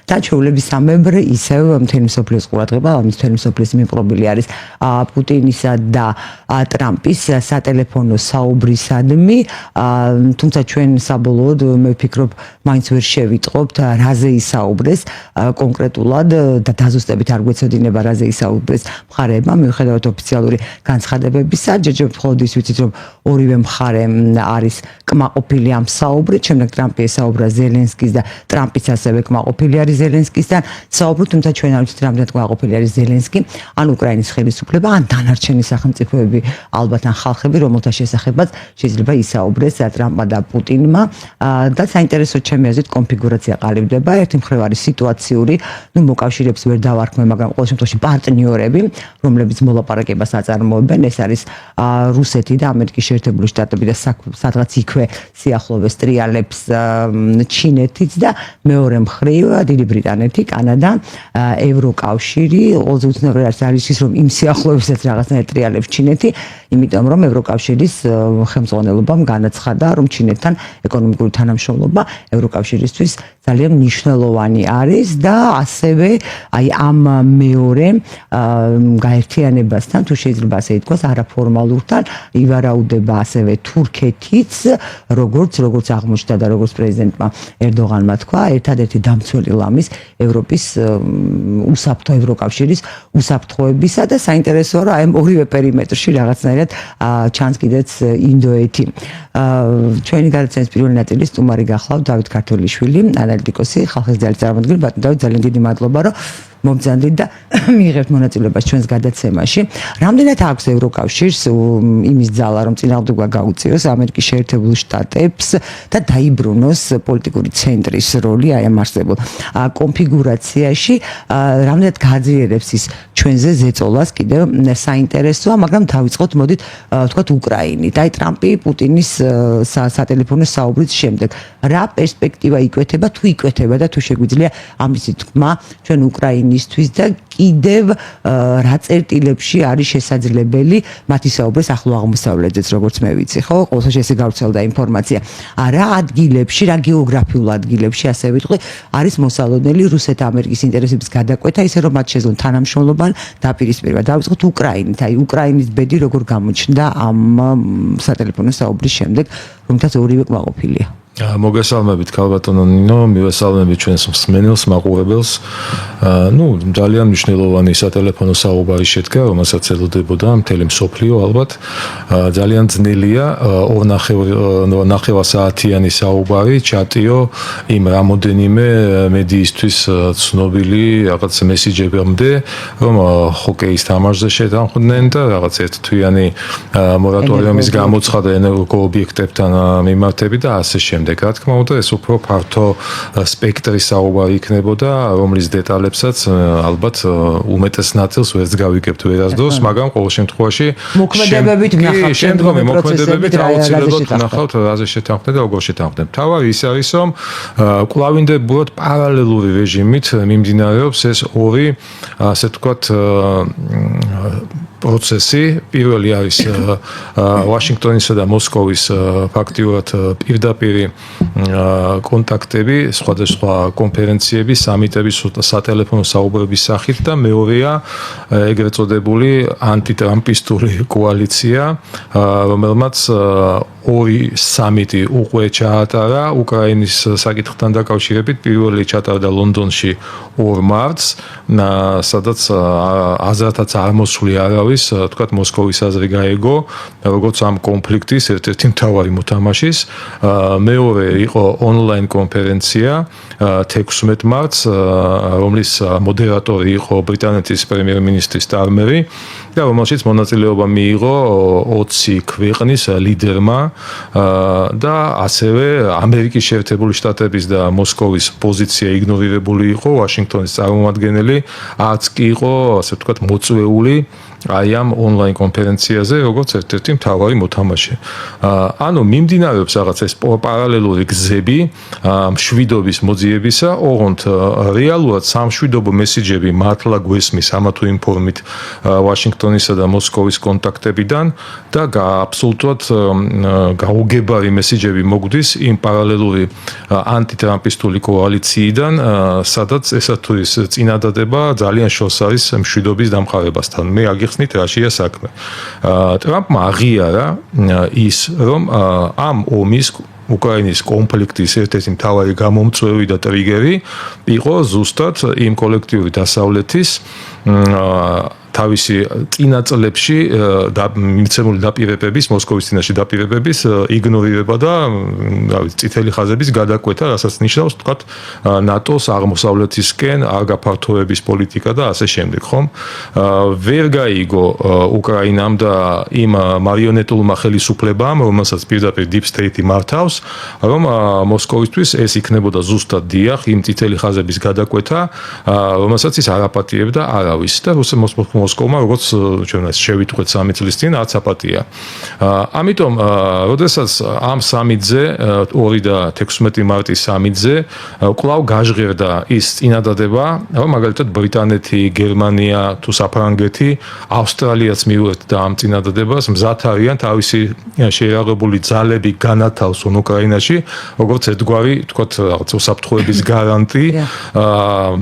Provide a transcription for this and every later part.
და ჩვეულებისამებრ ისევ მთელი მსოფლიოს ყურადღება მთელი მსოფლიოს მიმყრობილი არის პუტინისა და ტრამპის სატელეფონო საუბრისადმი, თუმცა ჩვენ საბოლოოდ მე ვფიქრობ მაინც ვერ შევიტყობთ რაზე ისაუბრეს კონკრეტულად და დაზუსტებით არ გვეცოდინება რაზე ისაუბრეს მხარეებმა მიუხედავად ოფიციალური განცხადებებისა. ჯერჯერობით მხოლოდ ის ვიცით რომ ორივე მხარე არის კმაყოფილი ამ საუბრით, შემდეგ ტრამპი ესაუბრა ზელენსკის და ტრამპიც ასევე კმაყოფილი არის ზელენსკისთან საუბრით, თუმცა ჩვენ არ ვიცით რამდენად კმაყოფილი არის ზელენსკი, ან უკრაინის ხელისუფლება, ან დანარჩენი სახელმწიფოები, ალბათ ან ხალხები, რომელთა შესახებაც შეიძლება ისაუბრეს ტრამპმა და პუტინმა და საინტერესო ჩემი აზრით კონფიგურაცია ყალიბდება. ერთი მხრივ არის სიტუაციური, მოკავშირეებს ვერ დავარქმე, მაგრამ ყოველ შემთხვევაში პარტნიორები, რომლებიც მოლაპარაკებას აწარმოებენ, ეს არის რუსეთი და ამერიკის შეერთებული შტატები და სადღაც იქვე სიახლოვეს ტრიალებს ჩინეთიც და მეორე მხრივ დიდი ბრიტანეთი, კანადა, ევროკავშირი, ყველაზე უცნაური არის ის რომ იმ სიახლოვესაც რაღაცნაირად ტრიალებს ჩინეთი, იმიტომ რომ ევროკავშირის ხელმძღვანელობამ განაცხადა, რომ ჩინეთთან ეკონომიკური თანამშრომლობა ევროკავშირისთვის ძალიან მნიშვნელოვანი არის და ასევე აი ამ მეორე გაერთიანებასთან თუ შეიძლება ასე ითქვას არაფორმალურთან ივარაუდება ასევე თურქეთიც, როგორც აღმოჩნდა და როგორც პრეზიდენტმა ერდოღანმა თქვა, ერთადერთი დამცველი ლამის ევროპის უსაფრთხო ევროკავშირის უსაფრთხოებისა და საინტერესოა რომ აი ორივე პერიმეტრში რაღაცნაირად ჩანს კიდეც ინდოეთი. ჩვენი გადაცემის პირველი ნაწილი სტუმარი გახლავთ დავით ქართოლიშვილი, ანალიტიკოსი, ხალხის ძალის წარმომადგენელი. ბატონო დავით, ძალიან დიდი მადლობა რომ მომბრძანდით და მიიღებთ მონაწილეობას ჩვენს გადაცემაში. რამდენად აქვს ევროკავშირს იმის ძალა, რომ წინააღმდეგობა გაუწიოს ამერიკის შეერთებულ შტატებს და დაიბრუნოს პოლიტიკური ცენტრის როლი აი ამ არსებულ კონფიგურაციაში, რამდენად გააძლიერებს ის ჩვენზე ზეწოლას კიდევ საინტერესოა, მაგრამ დავიწყოთ მოდით ვთქვათ უკრაინით. აი ტრამპი პუტინის სატელეფონო საუბრის შემდეგ რა პერსპექტივა იკვეთება, თუ იკვეთება და თუ შეგვიძლია ამისი თქმა ჩვენ უკრაინისთვის და კიდევ რა წერტილებში არის შესაძლებელი მათი საუბრის ახლო აღმოსავლეთზეც, როგორც მე ვიცი, ხო? ყოველთვის ესე გავრცელდა ინფორმაცია. რა ადგილებში, რა გეოგრაფიულ ადგილებში, ასე ვიტყვი, არის მოსალოდნელი რუსეთ-ამერიკის ინტერესების გადაკვეთა, ისე რომ მათ შეძლონ თანამშრომლობა დაპირისპირება. დავიწყოთ უკრაინით. აი უკრაინის ბედი როგორ გამოჩნდა ამ სატელეფონო საუბრის შემდეგ, რომელთაც ორივე კმაყოფილია. მოგესალმებით ქალბატონო ნინო, მივესალმებით ჩვენს მსმენელს, მაყურებელს. ძალიან მნიშვნელოვანი სატელეფონო საუბარი შედგა, რომელსაც ელოდებოდა მთელი მსოფლიო ალბათ. ძალიან ძნელია 2.5 საათიანი საუბარი ჩატიო იმ რამოდენიმე მედიისთვის ცნობილი რაღაც მესიჯებამდე, რომ ჰოკეის თამაშზე შეთანხმდნენ და რაღაც ერთთვიანი მორატორიუმის გამოცხადა ენერგოობიექტებთან მიმართებით და ასე შემდეგ. რა თქმა უნდა, ეს უფრო ფართო სპექტრის საუბარი იქნებოდა, რომლის დეტალებსაც ალბათ უმეტეს ნაწილს ვერც გავიგებთ ვერასდროს, მაგრამ ყოველ შემთხვევაში მოქმედებებით ვნახავთ, შემდგომი მოქმედებებით აუცილებლად ვნახავთ რაზე შეთანხმდნენ და როგორ შეთანხმდნენ. თავარი ის არის, რომ კვლავინდებურად პარალელური რეჟიმით მიმდინარეობს ეს ორი, ასე ვთქვათ, პროცესი. პირველი არის ვაშინგტონისა და მოსკოვის ფაქტიურად პირდაპირი კონტაქტები, სხვადასხვა კონფერენციები, სამიტები, სატელეფონო საუბრების სახით და მეორეა ეგრეთ წოდებული ანტიტრამპისტური კოალიცია, რომელმაც ორი სამიტი უკვე ჩაატარა უკრაინის საკითხთან დაკავშირებით. პირველი ჩატარდა ლონდონში 2 მარტს, სადაც აზრათაც არ მოსული არავის, თქვათ მოსკოვის აზრი გაეგო, როგორც ამ კონფლიქტის ერთ-ერთი მთავარი მოთამაშის. მეორე იყო ონლაინ კონფერენცია 16 მარტს, რომლის მოდერატორი იყო ბრიტანეთის პრემიერ-მინისტრი სტარმერი და რომელშიც მონაწილეობა მიიღო 20 ქვეყნის ლიდერმა და ასევე ამერიკის შეერთებული შტატების და მოსკოვის პოზიცია იგნორირებული იყო, ვაშინგტონის წარმომადგენელი არც კი იყო, ასე ვთქვათ, მოწვეული აი ამ ონლაინ კონფერენციაზე, როგორც ერთ-ერთი მთავარი მოთამაშე. ანუ მიმდინარეობს რაღაც ეს პარალელური გზები მშვიდობის მოძიებისა, ოღონდ რეალურად სამშვიდობო მესიჯები მართლა გვესმის ამა თუ იმ ფორმით ვაშინგტონისა და მოსკოვის კონტაქტებიდან და აბსოლუტურად გაუგებარი მესიჯები მოგდის იმ პარალელური ანტიტრამპისტული კოალიციიდან, სადაც ესა თუ ის წინადადება ძალიან შორს არის მშვიდობის დამყარებასთან. მე აგიხსნით რაშია საქმე. ტრამპმა აღიარა ის, რომ ამ ომის უკრაინის კონფლიქტის ერთ-ერთი მთავარი გამომწვევი და ტრიგერი იყო ზუსტად იმ კოლექტიური დასავლეთის თავისი წინა წლებში მიცემული დაპირებების, მოსკოვის წინაშე დაპირებების იგნორირება და წითელი ხაზების გადაკვეთა, რასაც ნიშნავს, თქვათ, ნატოს აღმოსავლეთისკენ არ გაფართოების პოლიტიკა და ასე შემდეგ, ხომ? ვერ გაიგო უკრაინამ და იმ მარიონეტულმა ხელისუფლებამ, რომელსაც პირდაპირ Deep State-ი მართავს, რომ მოსკოვისთვის ეს იქნებოდა ზუსტად დიახ, იმ წითელი ხაზების გადაკვეთა, რომელსაც ის არ აპატიებდა არავის და მოსკოვმა როგორც ჩვენ შევიტყვეთ 3 წლის წინ არც აპატია. ამიტომ, როდესაც ამ სამიტზე 2 და 16 მარტის სამიტზე კვლავ გაჟღერდა ის წინადადება, რომ მაგალითად ბრიტანეთი, გერმანია თუ საფრანგეთი, ავსტრალიაც მიუერთდა ამ წინადადებას, მზად არიან თავისი შეიარაღებული ძალები განათავსონ უკრაინაში, როგორც ერთგვარი, თქვათ, რაღაც უსაფრთხოების გარანტი.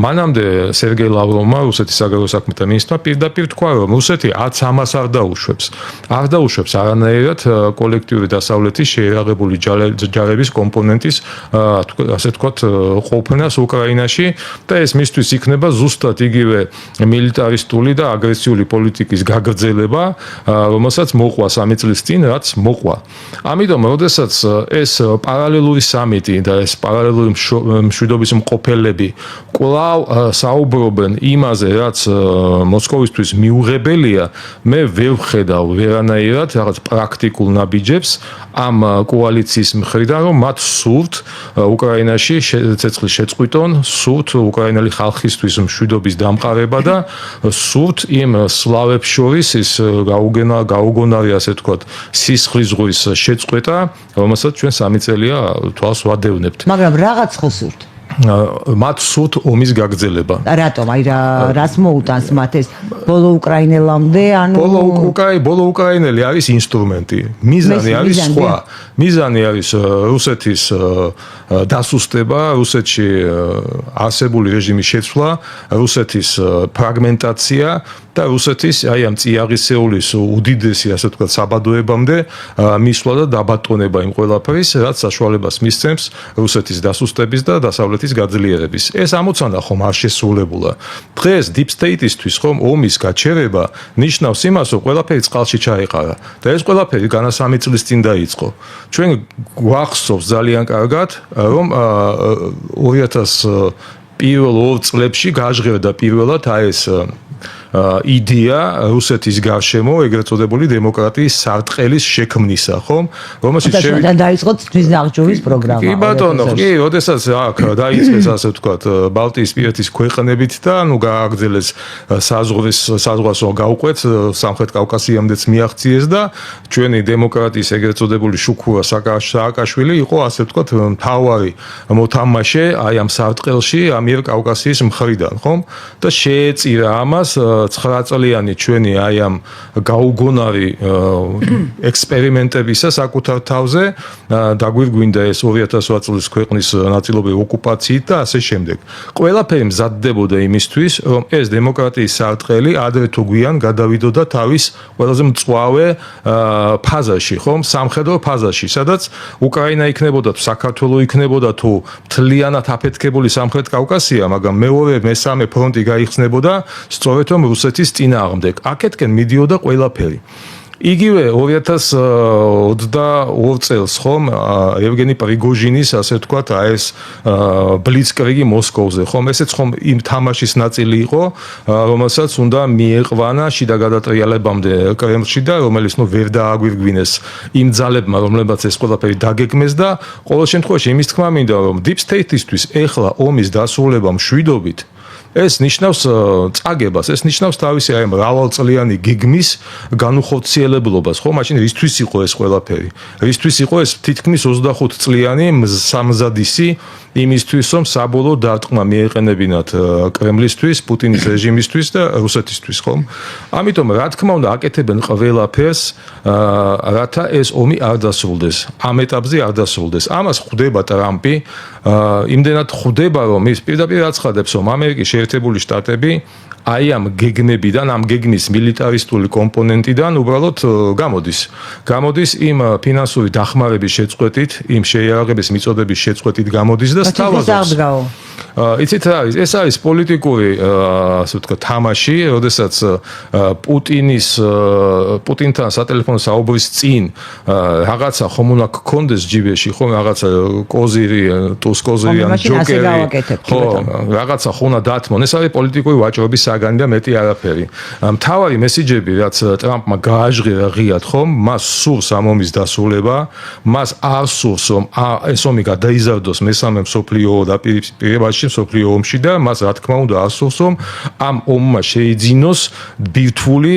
მანამდე სერგეი ლავროვმა, რუსეთის საგარეო საქმეთა მინისტრმა პირდაპირ თქვა, რომ რუსეთი არც ამას არ დაუშვებს. არ დაუშვებს არანაირად კოლექტიური დასავლეთის შეიარაღებული ჯარების კომპონენტის, ასე თქვათ, ყოფნას უკრაინაში და ეს მისთვის იქნება ზუსტად იგივე მილიტარისტული და აგრესიული პოლიტიკის გაგრძელება, რომელსაც მოყვა 3 წლის წინ, რაც მოყვა. ამიტომ, როდესაც ეს პარალელური სამიტი და ეს პარალელური მშვიდობის მყოფელები კვლავ საუბრობენ იმაზე, რაც მოსკოვისთვის მიუღებელია, მე ვერ ვხედავ ვერანაირად რაღაც პრაქტიკულ ნაბიჯებს ამ კოალიციის მხრიდან, რომ მათ სურთ უკრაინაში ცეცხლის შეწყვიტონ, სურთ უკრაინელი ხალხისთვის მშვიდობის დამყარება და სურთ იმ სლავებს შორის ის გაუგონარი, ასე თქვათ, სისხლის ზღვის შეწყვეტა, რომელსაც ჩვენ 3 წელია თვალს ვადევნებთ. მაგრამ რაღაც ხო სურთ? მათ სურთ ომის გაგრძელება. რატომ? აი რას მოუტანს მათ ეს ბოლო უკრაინელამდე, ანუ ბოლო უკრაინელი არის ინსტრუმენტი. მიზანი არის სხვა. მიზანი არის რუსეთის დასუსტება, რუსეთში არსებული რეჟიმის შეცვლა, რუსეთის ფრაგმენტაცია და რუსეთის აი ამ წიაღისეულის უდიდესი, ასე ვთქვათ, საბადოებამდე მისვლა და დაბატონება იმ ყველაფრის, რაც საშუალებას მისცემს რუსეთის დასუსტების და დასავლეთის გაძლიერების. ეს ამოცანა ხომ არ შესრულებულა. დღეს Deep State-ისთვის ხომ ომის გაჩერება ნიშნავს იმას, რომ ყველაფერი წყალში ჩაეყარა და ეს ყველაფერი განა 3 წლის წინ დაიწყო. ჩვენ გვახსოვს ძალიან კარგად, რომ 2000 პირველ 2 წლებში გაჟღერდა პირველად აი ეს იდეა რუსეთის გარშემო ეგრეთ წოდებული დემოკრატიის სარტყელის შექმნისა, ხომ? რომელშიც დაიწყო თვითონ აღჯობის პროგრამა. კი ბატონო, კი, როდესაც აქ დაიწყეს, ასე ვთქვათ, ბალტიისპირეთის ქვეყნებით და ნუ გააგრძელეს საზღვასო გაუყვეთ სამხრეთ კავკასიამდეც მიაღწიეს და ჩვენი დემოკრატიის ეგრეთ წოდებული შუქურა სააკაშვილი იყო, ასე ვთქვათ, მთავარი მოთამაშე აი ამ სარტყელში ამიერკავკასიის მხრიდან, ხომ? და შეეწირა ამას 9 წლიანი ჩვენი აი ამ გაუგონარი ექსპერიმენტებისა საკუთარ თავზე დაგვირგვინდა ეს 2008 წლის ქვეყნის ნაწილობრივი ოკუპაციით და ასე შემდეგ. ყველაფერი მზადდებოდა იმისთვის, რომ ეს დემოკრატიის სარტყელი ადრე თუ გვიან გადავიდოდა თავის ყველაზე მწვავე ფაზაში, ხომ? სამხედრო ფაზაში, სადაც უკრაინა იქნებოდა თუ საქართველო იქნებოდა თუ მთლიანად აფეთქებული სამხრეთ კავკასია, მაგრამ მეორე, მესამე ფრონტი გაიხსნებოდა სწორედ რომ რუსეთის წინააღმდეგ. აქეთკენ მიდიოდა ყველაფერი. იგივე 2022 წელს ხომ ევგენი პრიგოჟინის, ასე ვთქვათ, აი ეს ბლიცკრიგი მოსკოვზე, ხომ? ესეც ხომ იმ თამაშის ნაწილი იყო, რომელსაც უნდა მიეყვანა შიდა გადატრიალებამდე კრემლში და რომელიც ნუ ვერ დააგვირგვინეს იმ ძალებმა, რომლებაც ეს ყველაფერი დაგეგმეს და ყოველ შემთხვევაში იმის თქმა მინდა, რომ Deep State-ისთვის ეხლა ომის დასრულება მშვიდობით ეს ნიშნავს წაგებას, ეს ნიშნავს თავისი აი მრავალწლიანი გეგმის განუხორციელებლობას, ხო? მაშინ რისთვის იყო ეს ყველაფერი? რისთვის იყო ეს თითქმის 25 წლიანი სამზადისი იმისთვის, რომ საბოლოო დარტყმა მიეყენებინათ კრემლისთვის, პუტინის რეჟიმისთვის და რუსეთისთვის, ხო? ამიტომ რა თქმა უნდა აკეთებენ ყველაფერს, რათა ეს ომი არ დასრულდეს. ამ ეტაპზე არ დასრულდეს. ამას ხვდება ტრამპი, იმდენად ხვდება, რომ ის პირდაპირ აცხადებს, რომ ამერიკის შეერთებული შტატები აი ამ გეგმებიდან, ამ გეგმის მილიტარისტული კომპონენტიდან უბრალოდ გამოდის იმ ფინანსური დახმარების შეწყვეტით, იმ შეიარაღების მიწოდების შეწყვეტით გამოდის და სთავაზობს. იცით რა არის? ეს არის პოლიტიკური, ასე ვთქვათ, თამაში, როდესაც პუტინთან სატელეფონო საუბრის წინ რაღაცა ხომ უნდა გქონდეს ჯიბეში, ხო, რაღაცა კოზირი, ტუსკოზირიან ჯოკერი, ხო, რაღაცა ხო უნდა დათმონ. ეს არის პოლიტიკური ვაჭრობის საგანი და მეტი არაფერი. მთავარი მესიჯები, რაც ტრამპმა გააჟღერა ღიად, ხომ, მას სურს ამ ომის დასრულება, მას არ სურს, რომ ეს ომი გადაიზარდოს მესამე მსოფლიო დაპირისპირებაში მსოფლიო ომში და მას რა თქმა უნდა ასურს, რომ ამ ომმა შეიძინოს ბირთვული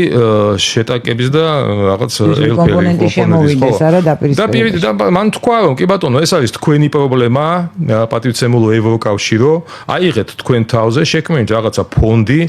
შეტაკების და რაღაც კომპონენტი შემოვიდეს არა დაპირისპირებაში. და მან თქვა, რომ კი ბატონო, ეს არის თქვენი პრობლემა, პატივცემულო ევროკავშირო, აიღეთ თქვენ თავზე, შექმნით რაღაცა ფონდი,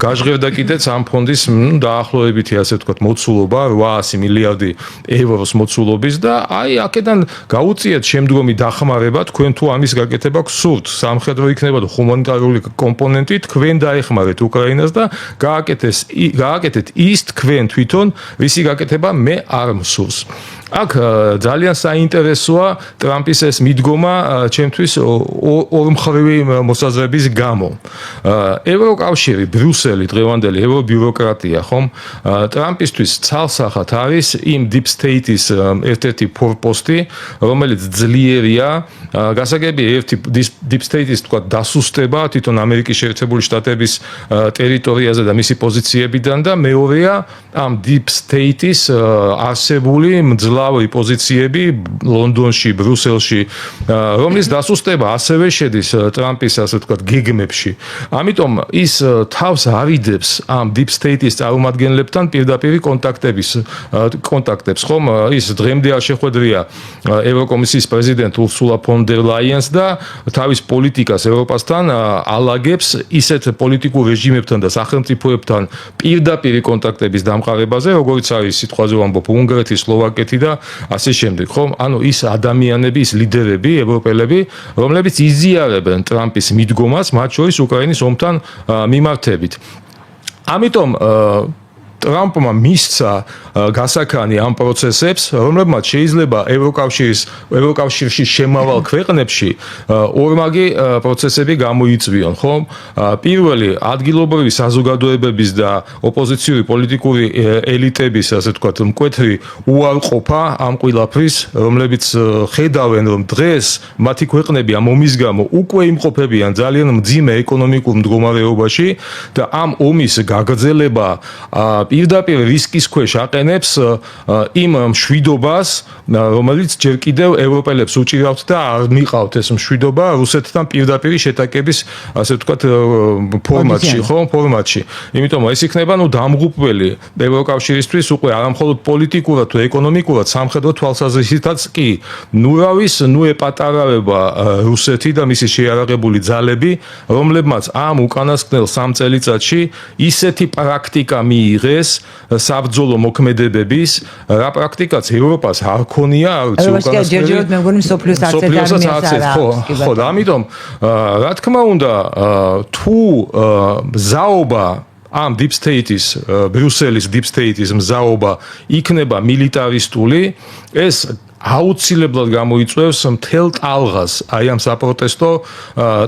გაჟღერდა კიდეც ამ ფონდის დაახლოებითი, ასე ვთქვათ, მოცულობა 800 მილიარდი ევროს მოცულობის და აი აქედან გაუწიეთ შემდგომი დახმარება, თქვენ თუ ამის გაკეთება გსურთ, სამხედრო იქნება და ჰუმანიტარული კომპონენტი, თქვენ დაეხმარეთ უკრაინას და გააკეთეთ ის თქვენ თვითონ, ვისი გაკეთება მე არ მსურს. აქ ძალიან საინტერესოა ტრამპის ეს მიდგომა ჩემთვის ორმხრივი მოსაზრების გამო. ევროკავშირი, ბრიუსელი, დღევანდელი ევრობიუროკრატია, ხომ? ტრამპისთვის ცალსახად არის იმ deep state-ის ერთ-ერთი ფორპოსტი, რომელიც ძლიერია, გასაგებია ერთი deep state-ის თქვა დასუსტება თვითონ ამერიკის შეერთებული შტატების ტერიტორიაზე და მისი პოზიციებიდან და მეორეა ამ deep state-ის არსებული მძლავრი პოზიციები ლონდონში, ბრიუსელში, რომლის დასუსტება ასევე შედის ტრამპის, ასე ვთქვათ, გეგმებში. ამიტომ ის თავს არიდებს ამ deep state-ის წარმომადგენლებთან პირდაპირ კონტაქტებს, ხომ? ის დღემდე არ შეხვედრია ევროკომისიის პრეზიდენტ ურსულა ფონ დერ ლაიენს და თავის პოლიტიკას ევროპასთან ალაგებს ისეთ პოლიტიკურ რეჟიმებთან და სახელმწიფოებთან პირდაპირ კონტაქტების დამყარებაზე, როგორც არის სიტყვაზე ვამბობ უნგრეთი, სლოვაკეთი და ასე შემდეგ, ხომ? ანუ ის ადამიანები, ის ლიდერები, ევროპელები, რომლებიც იზიარებენ ტრამპის მიდგომას, მათ შორის უკრაინის ომთან მიმართებით. ამიტომ ტრამპმა მისცა გასაქანი ამ პროცესებს, რომლებმაც შეიძლება ევროკავშირში შემავალ ქვეყნებში ორმაგი პროცესები გამოიწვიონ, ხომ? პირველი ადგილობრივი საზოგადოებების და ოპოზიციური პოლიტიკური ელიტების, ასე ვთქვათ, მკვეთრი უარყოფა ამ ყველაფრის, რომლებიც ხედავენ, რომ დღეს მათი ქვეყნები ამ ომის გამო უკვე იმყოფებიან ძალიან მძიმე ეკონომიკურ მდგომარეობაში და ამ ომის გაგრძელება პირდაპირ რისკის ქვეშ აყენებს იმ მშვიდობას, რომელიც ჯერ კიდევ ევროპელებს უჭირავთ და არ მიყავთ ეს მშვიდობა რუსეთთან პირდაპირ შეტაკების, ასე ვთქვათ, ფორმატში, ხო? ფორმატში. იმიტომ ეს იქნება დამღუპველი ევროკავშირისთვის უკვე არამხოლოდ პოლიტიკურად თუ ეკონომიკურად, სამხედრო თვალსაზრისითაც კი. ნურავის ეპატარავება რუსეთი და მისი შეიარაღებული ძალები, რომლებმაც ამ უკანასკნელ 3 წელიწადში ისეთი პრაქტიკა მიიღეს საბრძოლო მოქმედებების, რა პრაქტიკაც ევროპას არ ქონია, არც უკანასკნელი. ჯერჯერობით მე მგონი მსოფლიოს არც ერთ ხო, და ამიტომ რა თქმა უნდა, თუ მზაობა ამ deep state-ის, ბრიუსელის deep state-ის მზაობა იქნება მილიტარისტული, ეს აუცილებლად გამოიწვევს მთელ ტალღას, აი ამ საპროტესტო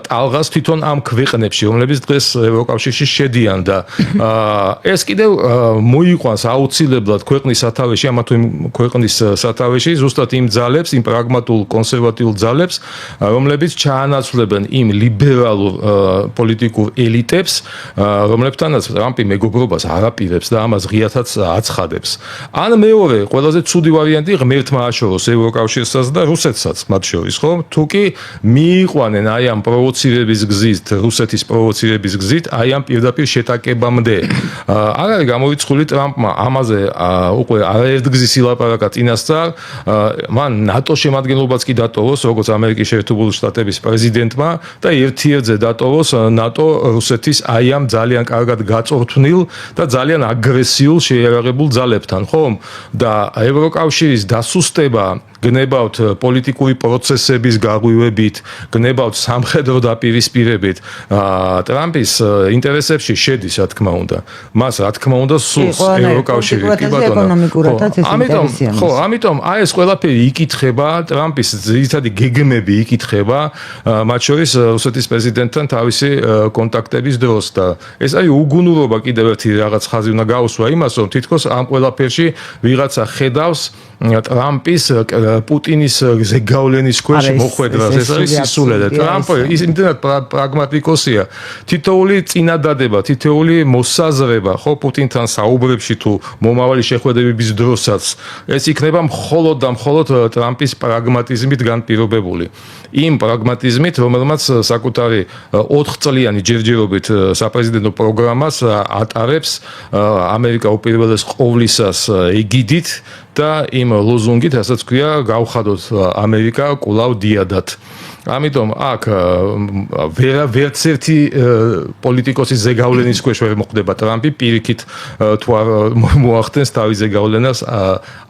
ტალღას თვითონ ამ ქვეყნებში, რომლებიც დღეს ევროკავშირში შედიან და ეს კიდევ მოიყვანს აუცილებლად ქვეყნის სათავეში, ამა თუ იმ ქვეყნის სათავეში, ზუსტად იმ ძალებს, იმ პრაგმატულ კონსერვატიულ ძალებს, რომლებიც ჩაანაცვლებენ იმ ლიბერალურ პოლიტიკურ ელიტებს, რომლებთანაც ტრამპი მეგობრობას არაპირებს და ამას ღიათაც აცხადებს. ან მეორე, ყველაზე ცუდი ვარიანტი ღმერთმა აშოროს იწვევს ევროკავშირსაც და რუსეთსაც მათ შორის, ხო? თუ კი მიიყვანენ აი ამ პროვოცირების გზით, რუსეთის პროვოცირების გზით, აი ამ პირდაპირ შეტაკებამდე. არ არის გამორიცხული ტრამპმა ამაზე უკვე არაერთგზის ილაპარაკა წინასწარ, მან ნატოს შემადგენლობაც კი დატოვოს, როგორც ამერიკის შეერთებული შტატების პრეზიდენტმა და ერთ-ერთზე დატოვოს ნატო რუსეთის აი ამ ძალიან კარგად გაწორთვნილ და ძალიან აგრესიულ შეიარაღებულ ძალებთან, ხომ? და ევროკავშირის დასუსტება გნებავთ პოლიტიკური პროცესების გაღვივებით, გნებავთ სამხედრო დაპირისპირებით, ტრამპის ინტერესებში შედის, რა თქმა უნდა. მას, რა თქმა უნდა, სულს ევროკავშირი, კი ბატონო. ამიტომ აი ეს ყველაფერი იკითხება, ტრამპის ძირითადი გეგმები იკითხება, მათ შორის რუსეთის პრეზიდენტთან თავისი კონტაქტების დროს და ეს არის უგუნურობა კიდევ ერთი რაღაც ხაზი უნდა გაუსვა იმას, რომ თითქოს ამ ყველაფერში ვიღაცა ხედავს ტრამპის პუტინის ზეგავლენის ქვეშ მოხვედრას. ეს არის სისულე და ტრამპი იმდენად პრაგმატიკოსია. თითოეული წინადადება, თითოეული მოსაზრება, ხო, პუტინთან საუბრებში თუ მომავალი შეხვედრების დროსაც ეს იქნება მხოლოდ და მხოლოდ ტრამპის პრაგმატიზმით განპირობებული. იმ პრაგმატიზმით, რომელმაც საკუთარი 4 წლიანი ჯერჯერობით საპრეზიდენტო პროგრამას ატარებს ამერიკა უპირველეს ყოვლისას ეგიდით და იმ ლოზუნგით, რასაც ქვია, გავხადოთ ამერიკა კვლავ დიადად. ამიტომ აქ ვერც ერთი პოლიტიკოსის ზეგავლენის ქვეშ ვერ მოხვდება ტრამპი, პირიქით თუ არ მოახდენს თავის ზეგავლენას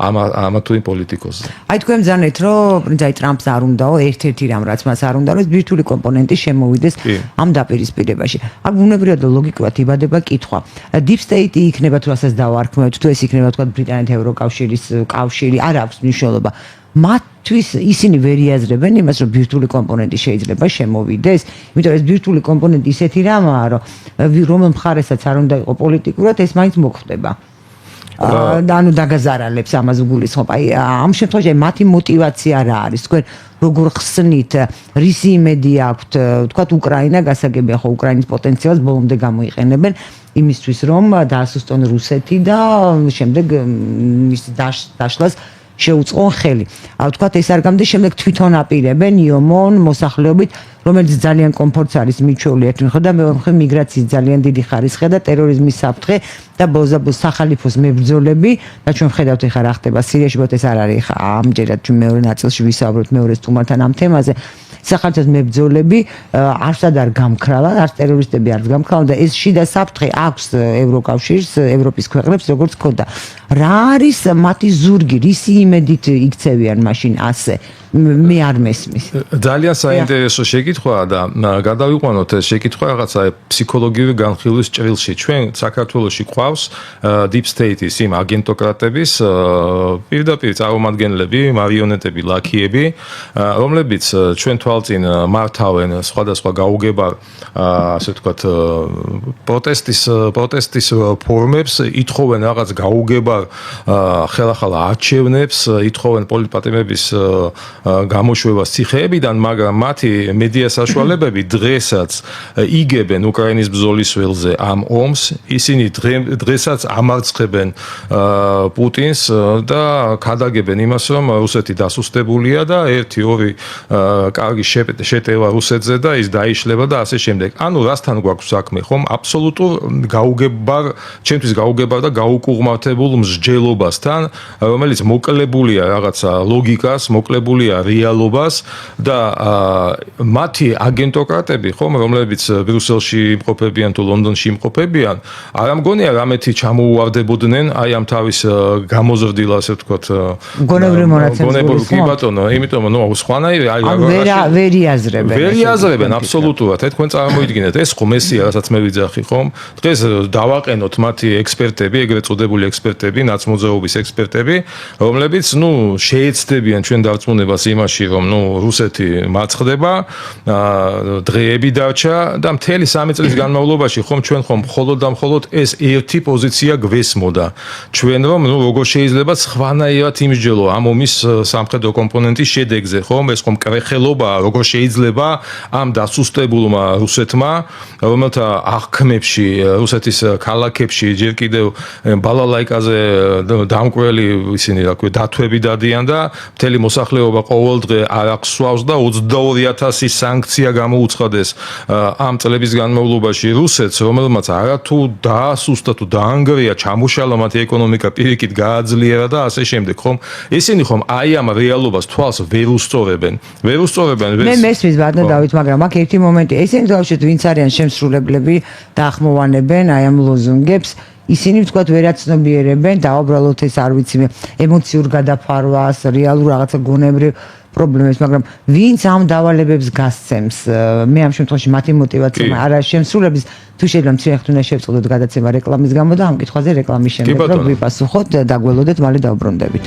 ამა თუ იმ პოლიტიკოსზე. აი თქვენ ბრძანეთ, რომ პრინცი ტრამპს არ უნდაო, ერთ-ერთი რამ რაც მას არ უნდა, რომ ბირთვული კომპონენტი შემოვიდეს ამ დაპირისპირებაში. აქ ბუნებრივად და ლოგიკურად იბადება კითხვა. Deep State იქნება თუ რასაც დავარქმევთ, თუ ეს იქნება თქვა ბრიტანეთის ევროკავშირის კავშირი, არ აქვს მნიშვნელობა. მათთვის ისინი ვერ იაზრებენ იმას, რომ ბირთვული კომპონენტი შეიძლება შემოვიდეს, იმიტომ ეს ბირთვული კომპონენტი ისეთი რამაა, რომ რომელ მხარესაც არ უნდა იყო პოლიტიკურად, ეს მაინც მოხდება. და ანუ დაგაზარალებს ამას გულისხმობ. აი ამ შემთხვევაში მათი мотиваცია რა არის? თქვენ როგორ ხსნით, რისი იმედი აქვთ, თქვათ უკრაინა გასაგებია ხო უკრაინის პოტენციალს ბოლომდე გამოიყენებენ იმისთვის, რომ დაასუსტონ რუსეთი და შემდეგ მის დაშლას შეუწყონ ხელი. ვთქვათ ეს არ გამდის, შემდეგ თვითონ აპირებენ იომონ მოსახლეობით, რომელიც ძალიან კომფორტს არის მიჩვეული ერთ მხრივ და მეორე მხრივ მიგრაციის ძალიან დიდი ხარისხია და ტერორიზმის საფრთხე და ბოზაბოს სახალიფოს მებრძოლები და ჩვენ ხედავთ ეხლა რა ხდება სირიაში, ბოთ ეს არ არის ეხლა ამჯერად ჩვენ მეორე ნაწილში ვისაუბროთ მეორე სტუმართან ამ თემაზე. სახალიფოს მებრძოლები არცად არ გამქრალან, არც ტერორისტები არ გამქრალან და ეს შიდა საფრთხე აქვს ევროკავშირს, ევროპის ქვეყნებს როგორც ქონდა. რა არის მათი ზურგი, რისი იმედით იქცევიან მაშინ ასე? მე არ მესმის. ძალიან საინტერესო შეკითხვაა და გადავიყვანოთ ეს შეკითხვა რაღაცა ფსიქოლოგიური განხილვის ჭრილში. ჩვენ საქართველოში ყავს Deep State-ის იმ აგენტოკრატების პირდაპირ წარმომადგენლები, მარიონეტები, ლაქიები, რომლებიც ჩვენ თვალწინ მართავენ სხვადასხვა გაუგებარ, ასე ვთქვათ, პროტესტის ფორმებს, ითხოვენ რაღაც გაუგებარ ხელახალ არჩევნებს, ითხოვენ პოლიტპატიმრების გამოშვებას ციხეებიდან, მაგრამ მათი მედია საშუალებები დღესაც იგებენ უკრაინის ბრძოლის ველზე ამ ომს, ისინი დღესაც ამარცხებენ პუტინს და ქადაგებენ იმას, რომ რუსეთი დასუსტებულია და 1-2 კარგი შეტევა რუსეთზე და ის დაიშლება და ასე შემდეგ. ანუ რასთან გვაქვს საქმე, ხომ? აბსოლუტურ გაუგებარ, ჩემთვის გაუგებარ და გაუკუღმართებულ მსჯელობასთან, რომელიც მოკლებულია რაღაცა ლოგიკას, მოკლებულია რეალობას და მათი აგენტოკრატები, ხომ, რომლებიც ბრიუსელში იმყოფებიან თუ ლონდონში იმყოფებიან, არ ამგონია რამეთი ჩამოუვარდებოდნენ აი ამ თავის გამოზრდილ, ასე ვთქვათ, გონებრივ მონაცემს. კი ბატონო, იმიტომ რომ სხვანაირი ვერ იაზრებენ. ვერ იაზრებენ აბსოლუტურად. თქვენ წარმოიდგინეთ, ეს ხომ ესია, რასაც მე ვიძახი, ხომ? დღეს დავაყენოთ მათი ექსპერტები, ეგრეთ წოდებული ექსპერტები, ნაცმოძრაობის ექსპერტები, რომლებიც, შეეცდებიან ჩვენ დარწმუნებას იმაში, რომ რუსეთი მაცხდება, დღეები დარჩა და მთელი 3 წლის განმავლობაში ხომ ჩვენ მხოლოდ და მხოლოდ ეს ერთი პოზიცია გვესმოდა. ჩვენ რომ როგორ შეიძლება სხვანაირად იმსჯელო ამ ომის სამხედრო კომპონენტის შედეგზე, ხომ? ეს ხომ კრეხელობაა, როგორ შეიძლება ამ დასუსტებულმა რუსეთმა, რომელთა აღქმებში, რუსეთის ქალაქებში ჯერ კიდევ ბალალაიკაზე დამკველი ისინი რა ქვია დათვები დადიან და მთელი მოსახლეობა ყოველდღე არ აღსვავს და 22,000 სანქცია გამოუცხადეს ამ წლების განმავლობაში რუსეთს, რომელმაც არათუ დაასუსტა თუ დაანგრია, ჩამოშალა მათი ეკონომიკა, პირიქით გააძლიერა და ასე შემდეგ, ხომ? ისინი ხომ აი ამ რეალობას თვალს ვერ უსწორებენ. მე მესმის ბატონო დავით, მაგრამ აქ ერთი მომენტი, ესენი დავუშვათ ვინც არიან შემსრულებლები და ახმოვანებენ აი ამ ლოზუნგებს, ისინი ვთქვათ ვერაცნობიერებენ და უბრალოდ ეს არ ვიცი მე ემოციურ გადაფარვას, რეალურ რაღაცა გონებრივ პრობლემებს, მაგრამ ვინც ამ დავალებებს გასცემს, მე ამ შემთხვევაში მათი мотиваცია არა შემსრულების, თუ შეიძლება მცირე ხნით უნდა შევწოდოთ გადაცემა რეკლამის გამო და ამ კითხვაზე რეკლამის შემდეგ რომ ვიპასუხოთ, დაგველოდეთ, მალე დავბრუნდებით.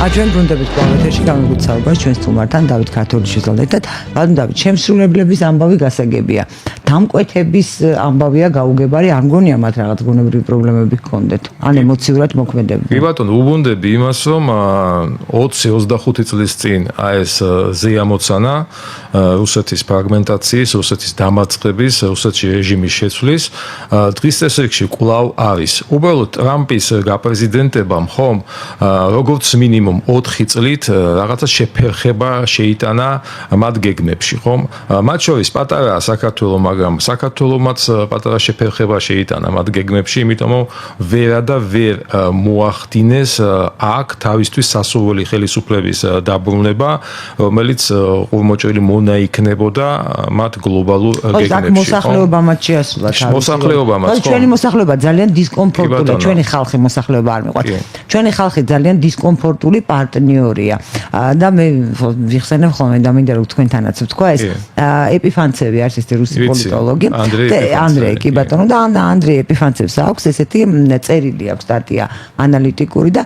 ჩვენ ბრუნდებით პლანეტაში გამიგუცავებას ჩვენ სტუმართან დავით ქართულიშვილთან ერთად. ბატონ დავით, შემსრულებლების ამბავი გასაგებია. დამკვეთების ამბავია გაუგებარი, არ მგონია მათ რაღაც გონებრივი პრობლემები ჰქონდეთ. ან ემოციურად მოქმედებდნენ. კი ბატონო, უბრუნდები იმას, რომ 20-25 წლის წინ ეს ზეამოცანა რუსეთის ფრაგმენტაციის, რუსეთის დამარცხების, რუსეთში რეჟიმის შეცვლის დღის წესრიგში კვლავ არის. უბრალოდ ტრამპის გაპრეზიდენტებამ ხომ როგორც მინიმუმ 4 წლით რაღაცა შეფერხება შეიტანა მათ გეგმებში, ხომ? მათ შორის პატარა საქართველო, მაგრამ საქართველომაც პატარა შეფერხება შეიტანა მათ გეგმებში, იმიტომ რომ ვერა და ვერ მოახდინეს აქ თავისთვის სასურველი ხელისუფლების დაბრუნება, რომელიც ყურმოჭრილი მონა იქნებოდა მათ გლობალურ გეგმებში. მოსახლეობა მათ შეასრულა თავისი. მოსახლეობა მათ, ხო? ჩვენი მოსახლეობა ძალიან დისკომფორტულია, ჩვენი ხალხი მოსახლეობა არ მიყვარს. ჩვენი ხალხი ძალიან დისკომფორტული პარტნიორია და მე ვიხსენებ ხოლმე და მინდა რომ თქვენთანაც ვთქვა ეს ეპიფანცევი არის ეს რუსი პოლიტოლოგი ანდრეი კი ბატონო და ანდრეი ეპიფანცევს აქვს ესეთი წერილი აქვს სტატია ანალიტიკური და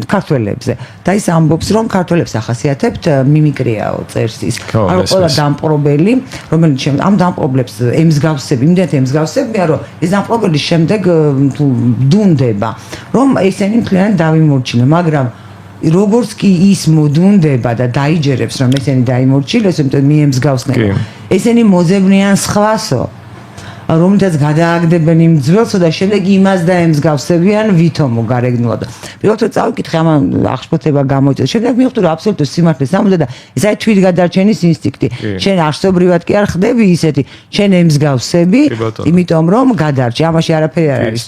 ქართველებზე და ის ამბობს რომ ქართველებს ახასიათებთ მიმიკრიაო წერს ის ანუ ყველა დამპყრობელი რომელიც ამ დამპყრობლებს ემსგავსები იმდენად ემსგავსებია რომ ეს დამპყრობელი შემდეგ დუნდება რომ ესენი მთლიანად დავიმორჩილო მაგრამ როგორც კი ის მოდუნდება და დაიჯერებს რომ ესენი დაიმორჩილოს, იმიტომ მიემსგავსნენ. ესენი მოძებნიან სხვასო. რომელთაც გადააგდებენ იმ ძველსო და შემდეგ იმას დაემსგავსებიან ვითომო გარეგნულად. პირველად წავიკითხე ამ აღშფოთება გამოიწვია. შემდეგ მივხვდი რომ აბსოლუტურ სიმართლეს ამბობდა და ეს აი თვითგადარჩენის ინსტინქტი. შენ არსობრივად კი არ ხდები ისეთი, შენ ემსგავსები, იმიტომ რომ გადარჩე. ამაში არაფერი არ არის.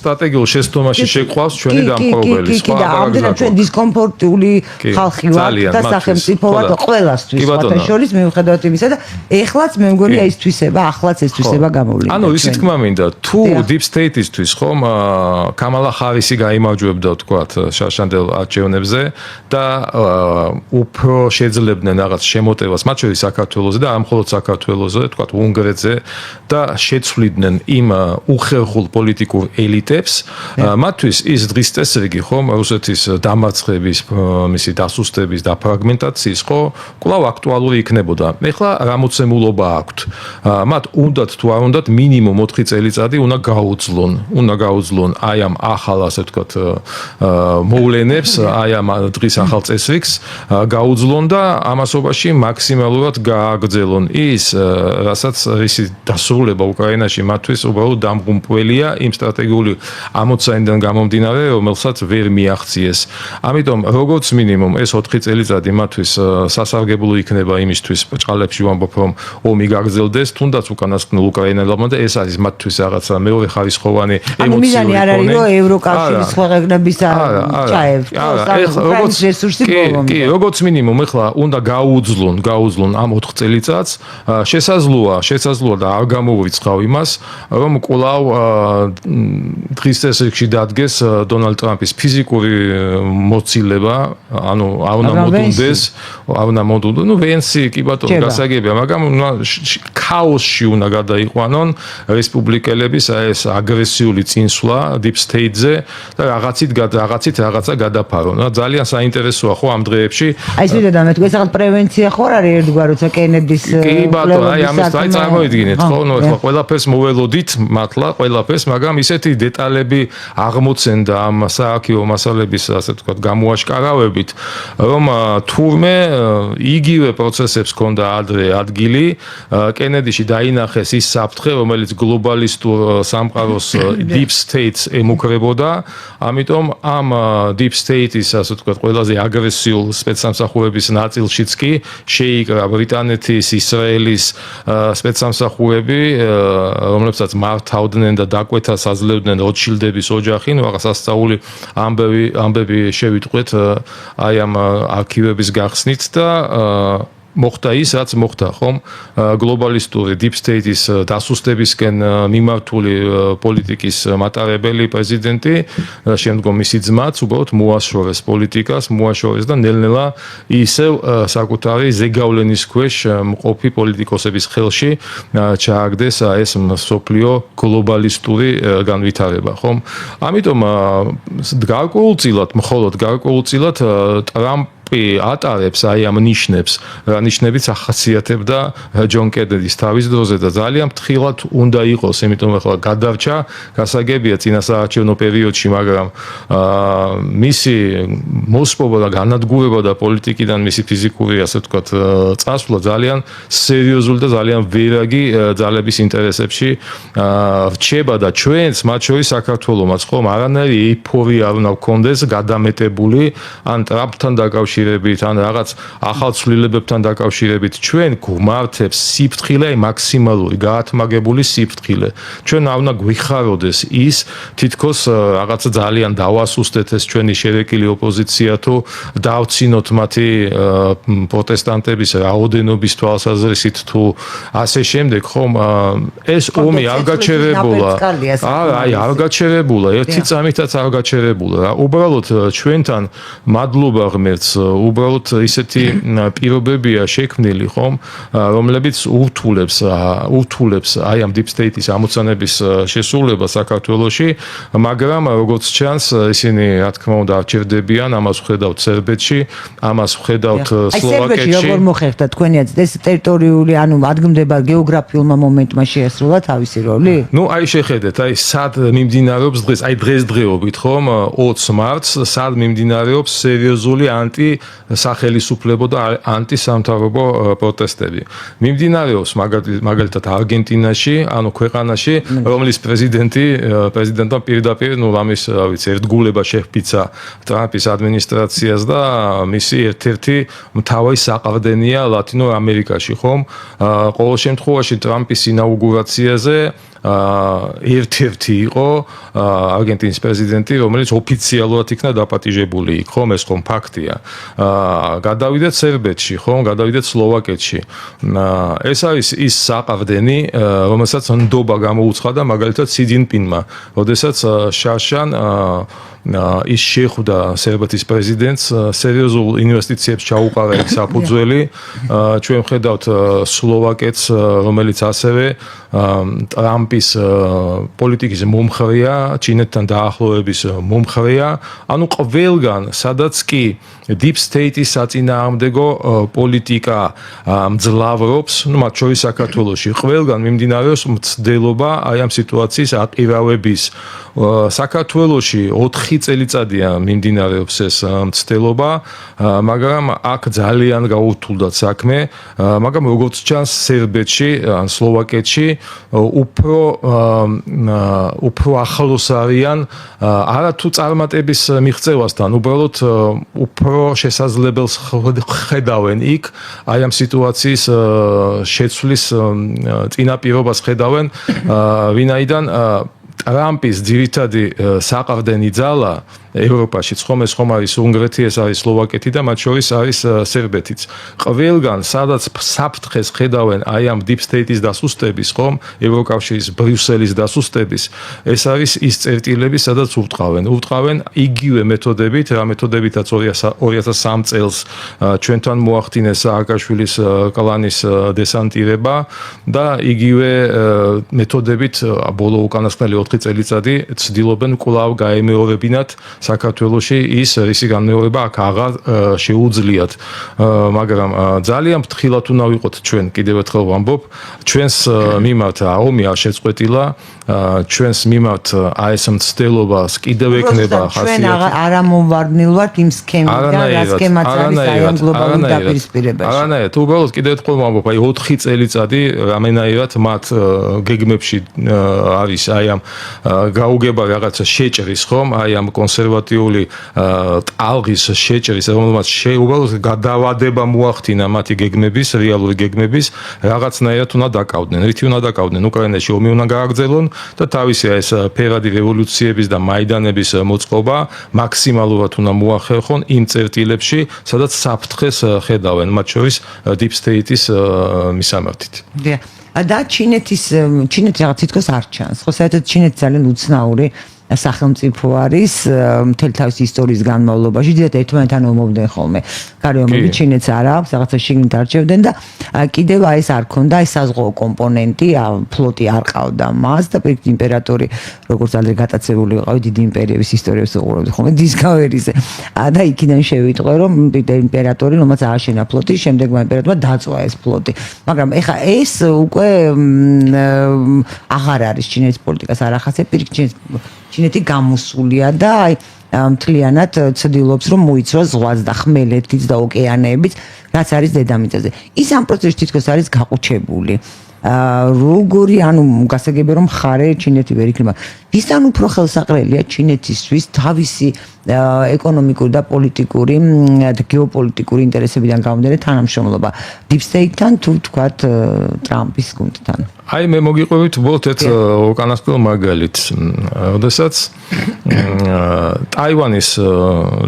სტრატეგიულ შეცდომაში შეყვავს ჩვენი დამპყრობელი. კი და ამდენად ჩვენ დისკომფორტული ხალხი ვართ და სახელმწიფო ვართ ყველასთვის. სხვათა შორის მიუხედავად იმისა და ეხლაც მე მგონია ის თვისება, ახლაც ეს თვისება გამოვლინდა. ანუ ისიც თქმა მინდა, თუ Deep State-ისთვის ხომ კამალა ხარისი გაიმარჯვებდა ვთქვათ შარშანდელ არჩევნებზე და უფრო შეძლებდნენ რაღაც შემოტევას, მათ შორის საქართველოზე და არ მხოლოდ საქართველოზე, ვთქვათ უნგრეთზე და შეცვლიდნენ იმ უხერხულ პოლიტიკურ ელიტებს, მათთვის ის დღის წესრიგი ხომ რუსეთის დამარცხების, მისი დასუსტების და ფრაგმენტაციის ხო კვლავ აქტუალური იქნებოდა. ეხლა რა მოცემულობა აქვთ? მათ უნდათ თუ არ უნდათ მინიმუმ 4 წელიწადი უნდა გაუძლონ აი ამ ახალ ასე ვთქვათ მოვლენებს, აი ამ დღის ახალ წესრიგს გაუძლონ და ამასობაში მაქსიმალურად გააგრძელონ ის, რასაც ისი დასრულება უკრაინაში მათთვის უბრალოდ დამღუმპველია იმ სტრატეგიული ამოცანიდან გამომდინარე, რომელსაც ვერ მიაღწიეს. ამიტომ როგორც მინიმუმ ეს 4 წელიწადი მათთვის სასარგებლო იქნება იმისთვის, ჭყალებში ვამბობ რომ ომი გაგრძელდეს, თუნდაც უკანასკნელ უკრაინელებმა და ეს არის მათთვის რაღაცა მეორე ხარისხოვანი ემოციური. ანუ მიზანი არ არის რომ ევროკავშირის ქვეყნების ჩაევროს რესურსი ბოლომდე. კი, როგორც მინიმუმ ეხლა უნდა გაუძლონ ამ 4 წელიწადს. შესაძლოა და არ გამოვიწყავ იმას, რომ კვლავ დღის წესრიგში დადგეს დონალდ ტრამპის ფიზიკური მოცილება, ანუ არ უნდა მოდუნდეს, ნუ ვენსი კი ბატონო გასაგებია, მაგრამ ქაოსში უნდა გადაიყვანონ რესპუბლიკელების ეს აგრესიული წინსვლა Deep State-ზე და რაღაცით რაღაცა გადაფარონ. ძალიან საინტერესოა ხო ამ დღეებში. აი ეს ვიდეო დამეთქვა, ეს რაღაც პრევენცია ხო არის ერთგვარ, როცა კენედის კი ბატონო, აი ამას წარმოიდგინეთ ხო, ნუ ეხლა ყველაფერს მოველოდით მართლა ყველაფერს, მაგრამ ისეთი დეტალები აღმოცენდა ამ საარქივო მასალების ასე ვთქვათ გამოაშკარავებით, რომ თურმე იგივე პროცესებს ჰქონდა ადრე ადგილი, კენედიში დაინახეს ის საფრთხე, რომელიც გლობალისტურ სამყაროს deep states ემუქრებოდა. ამიტომ ამ deep state-ის, ასე ვთქვათ, ყველაზე აგრესიულ სპეცსამსახურების ნაწილშიც კი შეიკრა ბრიტანეთის, ისრაელის სპეცსამსახურები, რომლებსაც მართავდნენ და დაკვეთას აძლევდნენ როტშილდების ოჯახი, ну რაღაც ასწაული ამბები შევიტყვეთ აი ამ არქივების გახსნით და მოხდა ის, რაც მოხდა, ხომ? გლობალისტური deep state-ის დასუსტებისკენ მიმართული პოლიტიკის მატარებელი პრეზიდენტი, შემდგომ მისი ძმაც უბრალოდ მოაშორეს პოლიტიკას, მოაშორეს და ნელ-ნელა ისევ საკუთარი ზეგავლენის ქვეშ მყოფი პოლიტიკოსების ხელში ჩააგდეს ეს მსოფლიო გლობალისტური განვითარება, ხომ? ამიტომ გარკვეულწილად, მხოლოდ გარკვეულწილად ტრამპი ატარებს აი ამ ნიშნებს, რა ნიშნებიც ახასიათებდა ჯონ კენედის თავის დროზე და ძალიან ფრთხილად უნდა იყოს, იმიტომ ახლა გადარჩა, გასაგებია წინასაარჩევნო პერიოდში, მაგრამ მისი მოსპობა და განადგურება და პოლიტიკიდან მისი ფიზიკური, ასე ვთქვათ, წასვლა ძალიან სერიოზული და ძალიან ვერაგი ძალების ინტერესებში რჩება და ჩვენც, მათ შორის საქართველოსაც, ხომ, არანაირი ეიფორია არ უნდა გქონდეს გადამეტებული ან ტრამპთან დაკავშირებით, ან რაღაც ახალ ცვლილებებთან დაკავშირებით, ჩვენ გვმართებს სიფრთხილე, მაქსიმალური გაათმაგებული სიფრთხილე. ჩვენ არ უნდა გვიხაროდეს ის, თითქოს რაღაც ძალიან დავასუსტეთ ეს ჩვენი შერეკილი ოპოზიცია თუ დავცინოთ მათი პროტესტანტების რაოდენობის თვალსაზრისით თუ ასე შემდეგ, ხომ, ეს ომი არ გაჩერებულა. არ გაჩერებულა, ერთი წამითაც არ გაჩერებულა. უბრალოდ ჩვენთან მადლობა ღმერთს, უბრალოდ ისეთი პირობებია შექმნილი, ხომ, რომლებიც ურთულებს აი ამ deep state-ის ამოცანების შესრულებას საქართველოში, მაგრამ როგორც ჩანს, ისინი რა თქმა უნდა არ ჩერდებიან, ამას ვხედავთ სერბეთში, ამას ვხედავთ სლოვაკეთში. სერბეთში როგორ მოხერხდა თქვენიაც ეს ტერიტორიული, ანუ ადგილმდებარ გეოგრაფიულმა მომენტმა შეასრულა თავისი როლი? ნუ აი შეხედეთ, აი სად მიმდინარეობს დღეს, აი დღესდღეობით, ხომ, 20 მარტს, სად მიმდინარეობს სერიოზული ანტისახელისუფლებო და ანტისამთავრობო პროტესტები. მიმდინარეობს მაგალითად არგენტინაში, ანუ ქვეყანაში, რომლის პრეზიდენტმა პირდაპირ, ნუ ამის, რა ვიცი, ერთგულება შეჰპიცა ტრამპის ადმინისტრაციას და მისი ერთ-ერთი მთავარი საყრდენია ლათინურ ამერიკაში, ხომ? ყოველ შემთხვევაში ტრამპის ინაუგურაციაზე ერთ-ერთი იყო არგენტინის პრეზიდენტი, რომელიც ოფიციალურად იქნა დაპატიჟებული იქ, ხომ, ეს ხომ ფაქტია. გადავიდეთ სერბეთში, ხომ, გადავიდეთ სლოვაკეთში. ეს არის ის საყრდენი, რომელსაც ნდობა გამოუცხადა მაგალითად სი ჯინპინმა, როდესაც შარშან ის შეხვდა სერბეთის პრეზიდენტს, სერიოზულ ინვესტიციებს ჩაუყარა იქ საფუძველი. ჩვენ ვხედავთ სლოვაკეთს, რომელიც ასევე ტრამპის პოლიტიკის მომხრეა, ჩინეთთან დაახლოების მომხრეა, ანუ ყველგან, სადაც კი deep state-ის საწინააღმდეგო პოლიტიკა მძლავრობს, ну, მათ შორის საქართველოში, ყველგან მიმდინარეობს მცდელობა აი ამ სიტუაციის აყირავების. საქართველოში 4 წელიწადია მიმდინარეობს ეს მცდელობა, მაგრამ აქ ძალიან გაურთულდა საქმე, მაგრამ როგორც ჩანს სერბეთში, ან სლოვაკეთში უფრო ახლოს არიან არათუ წარმატების მიღწევასთან, უბრალოდ უფრო შესაძლებელს ხედავენ იქ, აი ამ სიტუაციის შეცვლის წინაპირობას ხედავენ, ვინაიდან ტრამპის ძირითადი საყრდენი ძალა ევროპაშიც, ხომ, ეს ხომ არის უნგრეთი, ეს არის სლოვაკეთი და მათ შორის არის სერბეთიც. ყველგან, სადაც საფრთხეს ხედავენ აი ამ deep state-ის დასუსტების, ხომ, ევროკავშირის ბრიუსელის დასუსტების, ეს არის ის წერტილები, სადაც ურტყავენ იგივე მეთოდებით, რა მეთოდებითაც 2003 წელს ჩვენთან მოახდინეს სააკაშვილის კლანის დესანტირება და იგივე მეთოდებით ბოლო უკანასკნელი 4 წელიწადი ცდილობენ კვლავ გაემეორებინათ საქართველოში ის რისი განმეორება აქ აღარ შეუძლიათ. მაგრამ ძალიან ფრთხილად უნდა ვიყოთ ჩვენ, კიდევ ერთხელ ვამბობ, ჩვენს მიმართ ომი არ შეწყვეტილა, ჩვენს მიმართ აი ეს მცდელობას კიდევ ექნება ხასიათი. ჩვენ არ ამოვარდნილ ვართ იმ სქემიდან, რა სქემაც არის აი ამ გლობალურ დაპირისპირებაში. არანაირად, უბრალოდ კიდევ ერთხელ ვამბობ, აი 4 წელიწადი რამენაირად მათ გეგმებში არის აი ამ გაუგება რაღაცა შეჭრის ხომ, აი ამ კონსერვატიული ტალღის შეჭრის, რომელმაც უბრალოდ გადავადება მოახდინა მათი გეგმების, რეალური გეგმების, რაღაცნაირად უნდა დაკავდნენ. რითი უნდა დაკავდნენ? უკრაინაში ომი უნდა გააგრძელონ და თავისი ეს ფერადი რევოლუციების და მაიდანების მოწყობა მაქსიმალურად უნდა მოახერხონ იმ წერტილებში, სადაც საფრთხეს ხედავენ, მათ შორის Deep State-ის მისამართით. და ჩინეთი რაღაც თითქოს არ ჩანს. ხო, საერთოდ ჩინეთი ძალიან უცნაური სახელმწიფო არის მთელი თავისი ისტორიის განმავლობაში, დიდად ერთმანეთთან ომობდნენ ხოლმე. გარემოები ჩინეთს არ აქვს, რაღაცა შიგნით არჩევდნენ და კიდევ აი ეს არ ქონდა ეს საზღვაო კომპონენტი, ფლოტი არ ყავდა მას და პირიქით იმპერატორი, როგორც ადრე გატაცებული ვიყავი დიდი იმპერიების ისტორიებს უყურებდი ხოლმე Discovery-ზე. და იქიდან შევიტყვე, რომ იმპერატორი, რომელსაც ააშენა ფლოტი, შემდეგმა იმპერატორმა დაწვა ეს ფლოტი. მაგრამ ეხა ეს უკვე აღარ არის ჩინეთის პოლიტიკას არ ახასიათებს, პირიქით ჩინეთი გამოსულია და აი მთლიანად ცდილობს რომ მოიცროს ზღვაც და ხმელეთიც და ოკეანეებიც, რაც არის დედამიწაზე. ის ამ პროცესში თითქოს არის გაყუჩებული. როგორი ანუ გასაგებია რომ ხარე ჩინეთი ვერ იქნება. ვისთან უფრო ხელსაყრელია ჩინეთისთვის თავისი ეკონომიკური და პოლიტიკური და გეოპოლიტიკური ინტერესებიდან გამომდინარე თანამშრომლობა Deep State-თან თუ თქვათ ტრამპის გუნდთან. აი მე მოგიყვებით უბრალოდ ერთ უკანასკნელ მაგალითს. როდესაც ტაივანის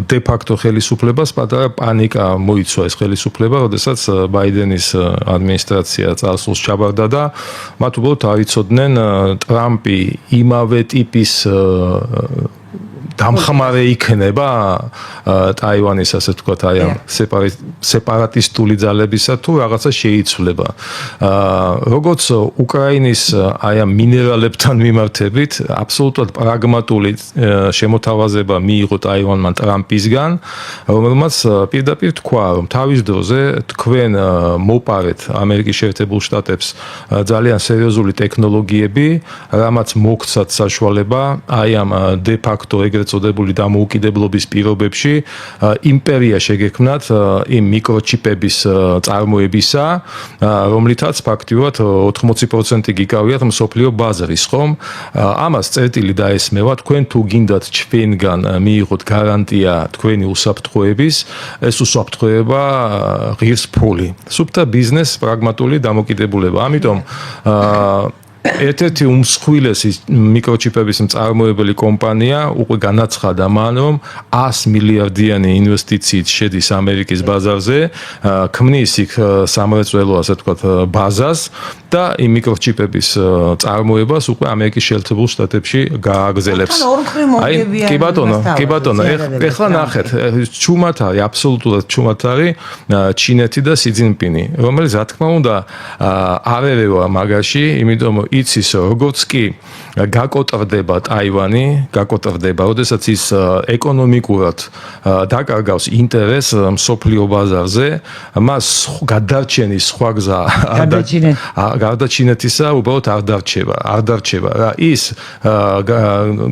დე-ფაქტო ხელისუფლებას პატარა პანიკა მოიცვა ეს ხელისუფლება, როდესაც ბაიდენის ადმინისტრაცია წარსულს ჩაბარდა და მათ უბრალოდ არ იცოდნენ ტრამპი იმავე ტიპის დამხმარე იქნება ტაივანის ასე ვთქვათ აი ამ სეპარატისტული ძალებისა თუ რაღაცა შეიცვლება. როგორც უკრაინის აი ამ მინერალებთან მიმართებით აბსოლუტურად პრაგმატული შემოთავაზება მიიღო ტაივანმა ტრამპისგან, რომელმაც პირდაპირ თქვა, რომ თავის დროზე თქვენ მოპარეთ ამერიკის შეერთებულ შტატებს ძალიან სერიოზული ტექნოლოგიები, რამაც მოგცათ საშუალება აი ამ დე-ფაქტო ეგრეთ წოდებული დამოუკიდებლობის პირობებში იმპერია შეგექმნათ იმ მიკროჩიპების წარმოებისა, რომლითაც ფაქტიურად 80% გიკავიათ მსოფლიო ბაზრის, ხომ? ამას წერტილი დაესმევა, თქვენ თუ გინდათ ჩვენგან მიიღოთ გარანტია თქვენი უსაფრთხოების, ეს უსაფრთხოება ღირს ფული. სუფთა ბიზნეს, პრაგმატული დამოკიდებულება. ამიტომ ერთ-ერთი უმსხვილესი მიკროჩიპების მწარმოებელი კომპანია უკვე განაცხადა მან, რომ 100 მილიარდიანი ინვესტიციით შედის ამერიკის ბაზარზე, ქმნის იქ სამრეწველო, ასე ვთქვათ, ბაზას და იმ მიკროჩიპების წარმოებას უკვე ამერიკის შეერთებულ შტატებში გააგრძელებს. აი, კი ბატონო, ეხლა ნახეთ, ჩუმად არის, აბსოლუტურად ჩუმად არის ჩინეთი და სი ძინპინი, რომელიც რა თქმა უნდა არ ერევა მაგაში, იმიტომ იცის როგორც კი გაკოტრდება ტაივანი, როდესაც ის ეკონომიკურად დაკარგავს ინტერესს მსოფლიო ბაზარზე, მას გადარჩენის სხვა გზა გარდა ჩინეთისა უბრალოდ არ დარჩება რა. ის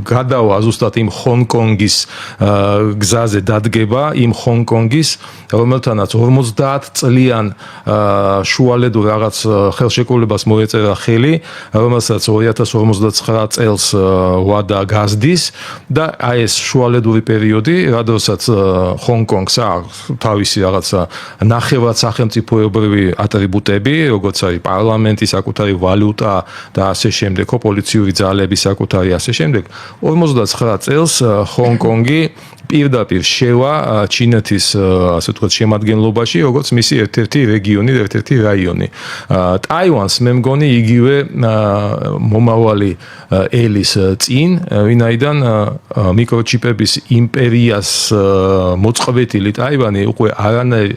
გადავა ზუსტად იმ ჰონკონგის გზაზე დადგება, იმ ჰონკონგის, რომელთანაც 50 წლიან შუალედურ რაღაც ხელშეკრულებას მოეწერა ხელი, რომელსაც 2059 წელს ვადა გაზდის და აი ეს შუალედური პერიოდი, რადგანაც ჰონკონგს აქვს თავისი რაღაცა ნახევრად სახელმწიფოებრივი ატრიბუტები, როგორც არის პარლამენტი, საკუთარი ვალუტა და ასე შემდეგ, პოლიციური ძალები საკუთარი ასე შემდეგ, 59 წელს ჰონკონგი პირდაპირ შევა ჩინეთის ასე ვთქვათ შემადგენლობაში, როგორც მისი ერთ-ერთი რეგიონი, ერთ-ერთი რაიონი. ტაივანს მე მგონი იგივე მომავალი ელის წინ, ვინაიდან მიკროჩიპების იმპერიას მოწყობილი ტაივანი უკვე არანაირ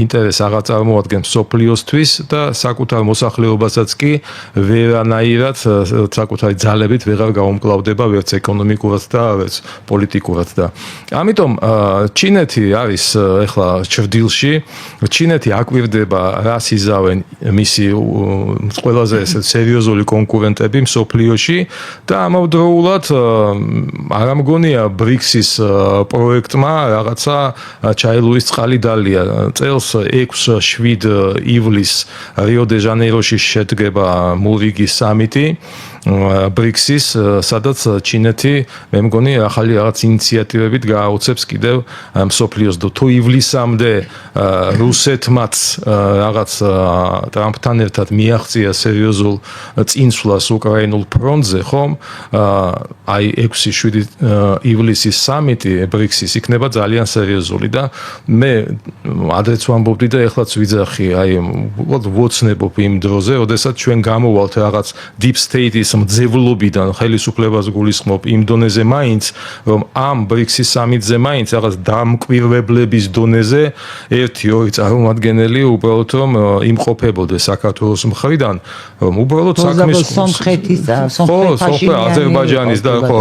ინტერესს აღარ წარმოადგენს მსოფლიოსთვის და საკუთარ მოსახლეობასაც კი ვერანაირად საკუთარი ძალებით ვეღარ გაუმკლავდება ვერც ეკონომიკურად და ვერც პოლიტიკურად და ამიტომ ჩინეთი არის ეხლა ჩრდილში, ჩინეთი აკვირდება რას იზავენ მისი ყველაზე სერიოზული კონკურენტები მსოფლიოში და ამავდროულად არ ამგონია ბრიქსის პროექტმა რაღაცა ჩაილუის წყალი დალია. წელს 6-7 ივლისს რიო-დე-ჟანეიროში შედგება მურიგის სამიტი ბრიქსის, სადაც ჩინეთი მე მგონი ახალი რაღაც ინიციატივებით გააუცებს კიდევ მსოფლიოს თუ ივლისამდე რუსეთმაც რაღაც ტრამპთან ერთად მიაღწია სერიოზულ წინსვლას უკრაინულ ფრონტზე, ხომ? აი 6-7 ივლისის სამიტი ბრიქსის იქნება ძალიან სერიოზული და მე ადრეც ვამბობდი და ეხლაც ვიძახი, აი ვოცნებობ იმ დროზე, როდესაც ჩვენ გამოვალთ რაღაც deep state-ის მძევლობიდან ხელისუფლებას გულისხმობ იმ დონეზე მაინც, რომ ამ ბრიქსის სამიტზე მაინც რაღაც დამკვირვებლების დონეზე 1-2 წარმომადგენელი უბრალოდ რომ იმყოფებოდეს საქართველოს მხრიდან, რომ უბრალოდ საქმის სომხეთის აზერბაიჯანის და ხო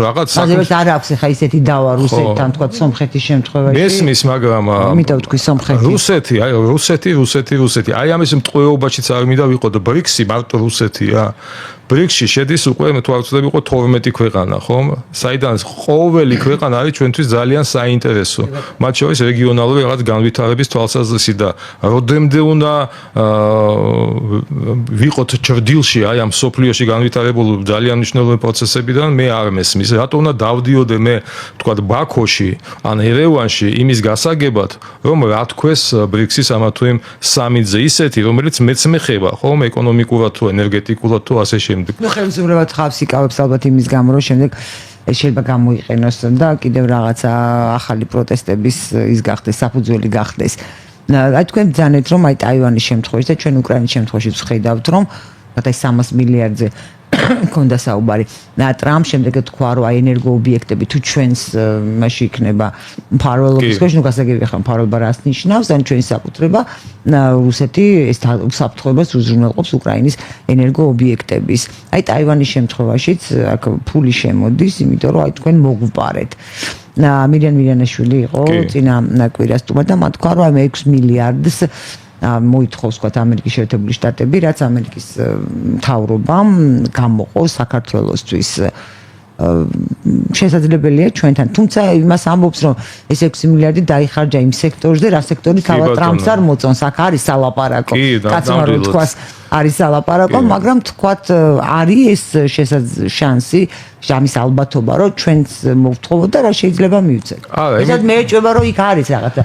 რაღაც საქმეს არ აქვს ხა ისეთი დავა რუსეთთან თქვა სომხეთის შემთხვევაში. მესმის, მაგრამ იმიტომ თქვი სომხეთი. რუსეთი. აი ამის მტყვეობაშიც არ მინდა ვიყო და ბრიქსი მარტო რუსეთია. ბრიქსში შედის უკვე თუ არ ვცდები იყო 12 ქვეყანა, ხომ? საიდან ყოველი ქვეყანა არის ჩვენთვის ძალიან საინტერესო. მათ შორის რეგიონალური რაღაც განვითარების თვალსაზრისით და როდემდე უნდა ვიყოთ ჩრდილში, აი ამ სოფლიოში განვითარებულ ძალიან მნიშვნელოვანი პროცესებიდან მე არ მესმის. რატო უნდა დავდიოდე მე, თქვა ბაქოში ან ერევანში იმის გასაგებად, რომ რა თქოს ბრიქსის ამა თუ იმ სამიტზე ისეთი, რომელიც მეც მეხება, ხომ, ეკონომიკურად თუ ენერგეტიკულად თუ ასე შემდეგ. ნუ ხელისუფლება ხავს იკავებს ალბათ იმის გამო, რომ შემდეგ შეიძლება გამოიყენოს და კიდევ რაღაცა ახალი პროტესტების ის გახდეს, საფუძველი გახდეს. აი თქვენ ბრძანეთ, რომ აი ტაივანის შემთხვევაში და ჩვენ უკრაინის შემთხვევაში ვხედავთ, რომ აი 300 მილიარდზე კონდა საუბარი. ტრამპ შემდეგ თქვა, რომ აი ენერგოობიექტები თუ ჩვენს მასში იქნება მფარველობის ქვეშ, ნუ გასაგებია ხომ მფარველობა რას ნიშნავს, ან ჩვენი საკუთრება რუსეთი ეს საფრთხეობას უზრუნველყოფს უკრაინის ენერგოობიექტების. აი ტაივანის შემთხვევაშიც აქ ფული შემოდის, იმიტომ რომ აი თქვენ მოგვპარეთ. მირიანაშვილი იყო წინა კვირას თუმა და მათ თქვა, რომ აი 6 მილიარდს მოითხოვს თქვა ამერიკის შეერთებული შტატები, რაც ამერიკის მთავრობამ გამოყოს საქართველოსთვის შესაძლებელია ჩვენთან. თუმცა იმას ამბობს, რომ ეს 6 მილიარდი დაიხარჯა იმ სექტორზე, რა სექტორი თავად ტრამპს არ მოწონს. აქ არის სალაპარაკო. კაცმა რომ თქვას არის სალაპარაკო, მაგრამ თქვათ არის ეს შანსი, ამის ალბათობა, რომ ჩვენც მოვთხოვოთ და რა შეიძლება მივცეთ. ესად მე ეჭვება, რომ იქ არის რაღაცა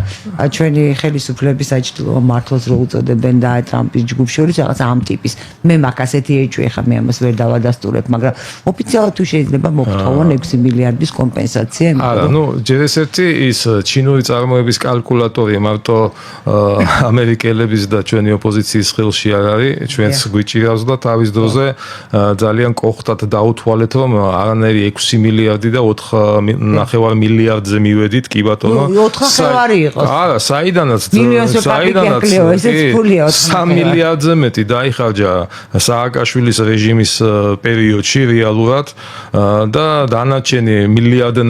ჩვენი ხელისუფლების აჭრილობა მართლაც რო უწოდებენ და ტრამპის ჯგუფ შორის რაღაცა ამ ტიპის. მე მაგ ასეთი ეჭვი ხა მე ამას ვერ დავადასტურებ, მაგრამ ოფიციალურად თუ შეიძლება მოვთხოვონ 6 მილიარდის კომპენსაცია. არა, ნუ ჯერ ესეთი ის ჩინური წარმოების კალკულატორი მარტო ამერიკელების და ჩვენი ოპოზიციის ხელში არ არის. ჩვენც გვიჭირავს და თავის დროზე ძალიან კოხტად დაუთვალეთ, რომ არანაირი 6 მილიარდი და 4.5 მილიარდზე მივედით, კი ბატონო. 4.5 იყო. არა, საიდანაც 3 მილიარდზე მეტი დაიხარჯა სააკაშვილის რეჟიმის პერიოდში რეალურად და დანარჩენი 1.5 მილიარდი,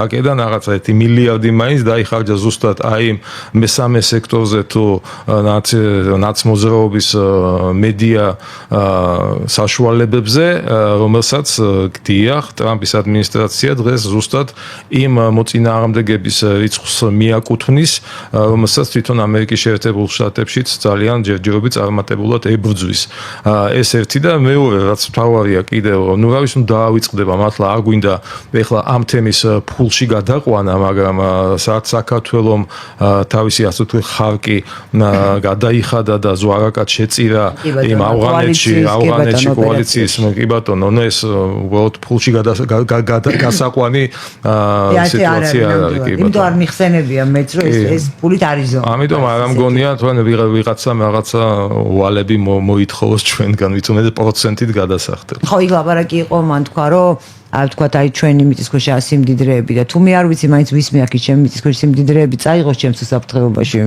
აქედან რაღაცა 1 მილიარდი მაინც დაიხარჯა ზუსტად აი მესამე სექტორზე თუ ნაცმოძრაობის მედია საშუალებებზე, რომელსაც გდიახ ტრამპის ადმინისტრაცია დღეს ზუსტად იმ მოწინააღმდეგების რიცხვს მიაკუთვნის, რომელსაც თვითონ ამერიკის შეერთებულ შტატებშიც ძალიან ჯერჯერობით წარმატებულად ებრძვის. ეს ერთი და მეორე რაც მთავარია კიდევ, ნუ რა ვიცი, დაავიწყდება მართლა არ გვინდა ეხლა ამ თემის ფულში გადაყვანა, მაგრამ საქართველომ თავისი ასე თუ ხარკი გადაიხადა და ზვარაკად შეწირა რა იმ ავღანეთში კოალიციის კი ბატონო ეს უბრალოდ ფულში გასაყვანი სიტუაცია არის კი ბატონო იმიტომ არ მიხსენებია მეც რომ ეს ფულით არიზო ამიტომ არ ამგონია თქვენ რაღაცა ვალები მოითხოვოს ჩვენგან ვით პროცენტით გადასახდეთ ხო იქ ლაპარაკი იყო მან თქვა რომ ვთქვათ აი ჩვენი მიწისქვეშა სიმდიდრეები და თუ მე არ ვიცი მაინც ვის მეაქი ჩემი მიწისქვეშა სიმდიდრეები წაიღოს ჩემს უსაფრთხოებაში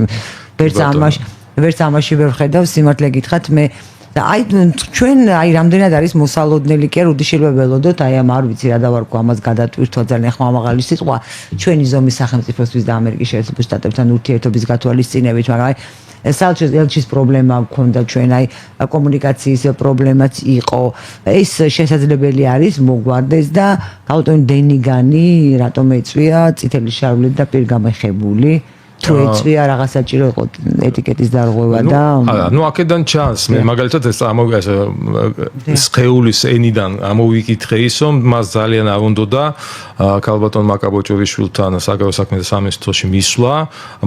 ვერც ამაში ვერ ხედავ სიმართლე გითხრათ მე და აი ჩვენ აი რამდენად არის მოსალოდნელი კი რუდი შილვებელოდოთ აი ამ არ ვიცი რა დავარქვა ამას გადატვირთვა ძალიან ხმამაღალი სიტყვა ჩვენი ზომის სახელმწიფოსთვის და ამერიკის შეერთებულ შტატებთან ურთიერთობის გათვალისწინებით მაგრამ აი საელჩის პრობლემა გქონდა ჩვენ აი კომუნიკაციის პრობლემაც იყო ეს შესაძლებელი არის მოგვარდეს და გაუტონი დენიგანი რატომ ეწვია წითელი შარვლით და პირგამეხებული თუ ეწვია რაღაც საჭირო იყო ეტიკეტის დარღვევა და არა ნუ აქედან ჩანს მე მაგალითად ეს სხეულის ენიდან ამოვიკითხე ის რომ მას ძალიან არ უნდა და ქალბატონ მაკაბოჭოვიშვილთან საგარეო საქმეთა სამინისტროში მისვლა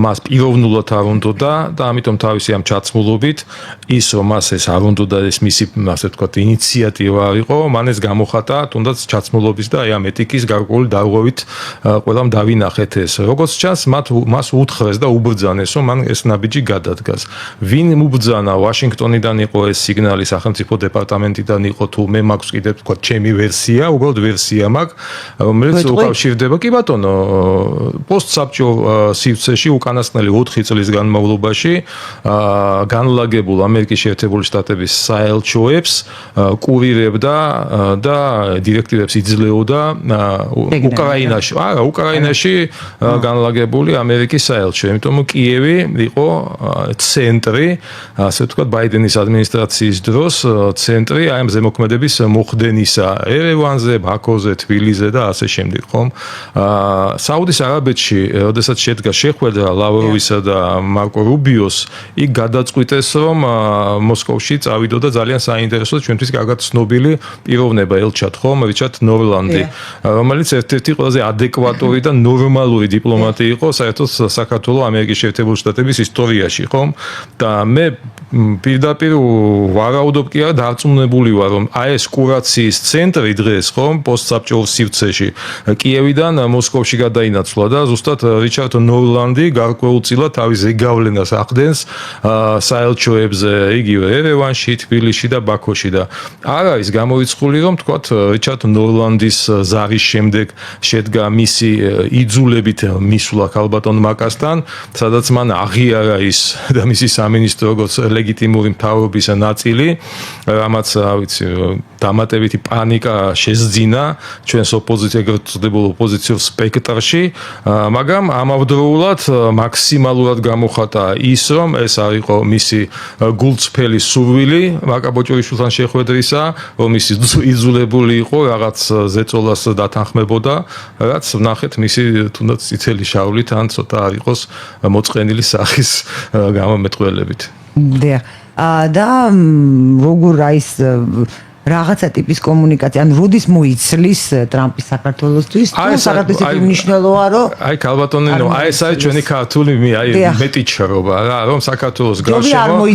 მას პიროვნულად არ უნდა და ამიტომ თავისი ამ ჩაცმულობით ის რომ მას ეს არ უნდა და ეს მისი ასე ვთქვათ ინიციატივა იყო მან ეს გამოხატა თუნდაც ჩაცმულობის და აი ამ ეტიკის გარკვეული დარღვევით ყველამ დავინახეთ ეს როგორც ჩანს მას უთხრეს და უბრძანეს რომ მან ეს ნაბიჯი გადადგას ვინ უბრძანა ვაშინგტონიდან იყო ეს სიგნალი სახელმწიფო დეპარტამენტიდან იყო თუ მე მაქვს კიდევ ვთქვათ ჩემი ვერსია უბრალოდ ვერსია მაქვს რომელიც უკავშირდება კი ბატონო პოსტსაბჭო სივრცეში უკანასკნელი 4 წლის განმავლობაში განლაგებულ ამერიკის შეერთებული შტატების საელჩოებს კურირებდა და დირექტივებს იძლეოდა უკრაინაში განლაგებული ამერიკის საელჩო იმიტომ რომ კიევი იყო ცენტრი ასე ვთქვათ ბაიდენის ადმინისტრაციის დროს ცენტრი აი ამ ზემოქმედების მოხდენისა ერევანზე ბაქოზე თბილისზე და ასე შემდეგ ხომ საუდის არაბეთში როდესაც შედგა შეხვედრა ლავროვისა და მარკო რუბიოს იქ გადაწყვიტეს რომ მოსკოვში წავიდოდა ძალიან საინტერესო ჩვენთვის კარგად ცნობილი პიროვნება ელჩად ხომ რიჩარდ ნორლანდი რომელიც ერთ-ერთი ყველაზე ადეკვატური და ნორმალური დიპლომატი იყო საერთოდ საქართველოს ამერიკის შეერთებული შტატების ისტორიაში ხომ და მე პირდაპირ ვარაუდობ კი არა დარწმუნებული ვარ რომ აი ეს კურაციის ცენტრი დღეს ხომ პოსტსაბჭო სივრცეში კიევიდან მოსკოვში გადაინაცვლა და ზუსტად რიჩარდ ნორლანდი გარკვეულწილად თავის ზეგავლენას ახდენს საელჩოებზე იგივე ერევანში, თბილისში და ბაქოში და არ არის გამორიცხული რომ თქვათ რიჩარდ ნორლანდის ზარის შემდეგ შედგა მისი იძულებით მისვლა ქალბატონ მაკასთან სადაც მან აღიარა ის და მისი სამინისტრო როგორც ლეგიტიმური მთავრობის ნაწილი რამაც ვიცი დამატებითი პანიკა შესძინა ჩვენს ოპოზიციულ ოპოზიციურ სპექტრში მაგრამ ამავდროულად მაქსიმალურად გამოხატა ის რომ ეს არისო მისი გულწრფელი სურვილი მაკაბოჭოვიშვილთან შეხვედრისა რომ ის იძულებული იყო რაღაც ზეწოლას დათანხმებოდა რაც ვნახეთ მისი თუნდაც წითელი შავლით ან ცოტა არ იყოს მოწყენილი სახის გამომეტყველებით და როგორ არის რაღაცა ტიპის კომუნიკაცია, ან როდის მოიცლის ტრამპი საქართველოსთვის, თუ საქართველოს მნიშვნელოვანია, რომ აი ქალბატონინო, აი ეს არის ჩვენი ქართული მეტიჩრობა რა, რომ საქართველოს გარშემო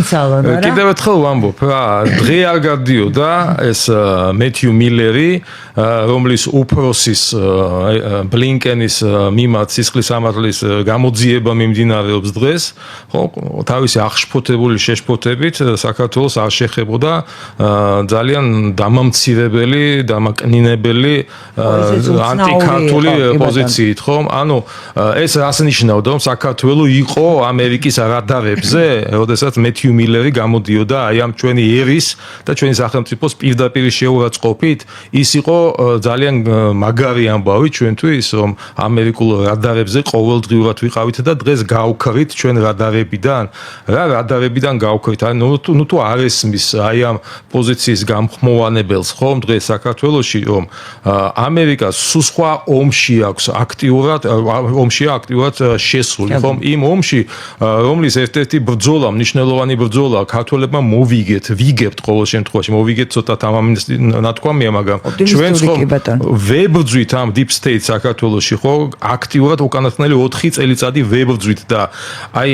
კიდევ ერთხელ ვამბობ რა, დღე არ გადიოდა ეს მეთიუ მილერი, რომლის უფროსის ბლინკენის მიმართ სისხლის სამართლის გამოძიება მიმდინარეობს დღეს, ხო, თავისი აღშფოთებული შეშფოთებით საქართველოს არ შეხებოდა ძალიან დამამცირებელი, დამაკნინებელი ანტიქართული პოზიციით, ხომ? ანუ ეს რას ნიშნავდა, რომ საქართველოს იყო ამერიკის რადარებზე, როდესაც მეთიუ მილერი გამოდიოდა აი ამ ჩვენი ერის და ჩვენი სახელმწიფოს პირდაპირ შეურაცხყოფით, ის იყო ძალიან მაგარი ამბავი ჩვენთვის, რომ ამერიკულ რადარებზე ყოველდღიურად ვიყავით და დღეს გავქრით ჩვენ რადარებიდან, რა რადარებიდან გავქრით, ანუ თუ არ ესმის აი ამ პოზიციის გამხმოვანი ამოვანებელს ხომ დღეს საქართველოში რომ ამერიკას სულ სხვა ომში აქვს აქტიურად შესული ხომ იმ ომში რომლის ერთ-ერთი ბრძოლა მნიშვნელოვანი ბრძოლა ქართველებმა ვიგებთ ყოველ შემთხვევაში მოვიგეთ ცოტა ნათქვამია მაგრამ ჩვენც ხომ ვებრძვით ამ deep state საქართველოში ხო აქტიურად უკანასკნელი 4 წელიწადი ვებრძვით და აი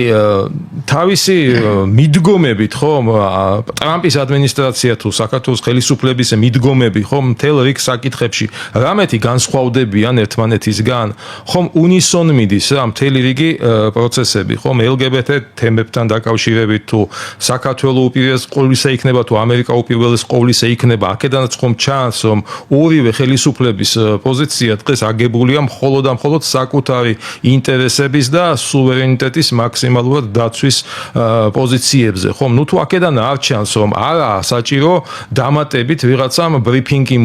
თავისი მიდგომებით ხომ ტრამპის ადმინისტრაცია თუ საქართველოს ხელისუფლების მიდგომები ხომ მთელ რიგ საკითხებში რამეთი განსხვავდებიან ერთმანეთისგან ხომ უნისონ მიდის რა მთელი რიგი პროცესები ხომ LGBT თემებთან დაკავშირებით თუ საქართველოს უპირველეს ყოვლისა იქნება თუ ამერიკა უპირველეს ყოვლისა იქნება აქედანაც ხომ ჩანს რომ ორივე ხელისუფლების პოზიცია დღეს აგებულია მხოლოდ და მხოლოდ საკუთარი ინტერესების და სუვერენიტეტის მაქსიმალურად დაცვის პოზიციებზე ხომ ნუ თუ აქედან არ ჩანს რომ არა საჭირო დამატებით ვიღაცამ ბრიფინგი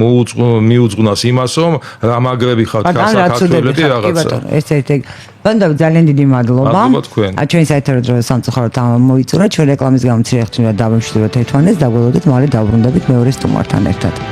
მიუძღვნას იმას რომ რა მაგრები ხართ საქართველოსი რაღაცა ერთ-ერთი ბატონო ძალიან დიდი მადლობა ჩვენ საერთოდ სამწუხაროდ მოიწურა ჩვენ რეკლამის გამო მცირე ხნით დავამშვიდობოთ ერთმანეთს და გველოდეთ მალე დავბრუნდებით მეორე სტუმართან ერთად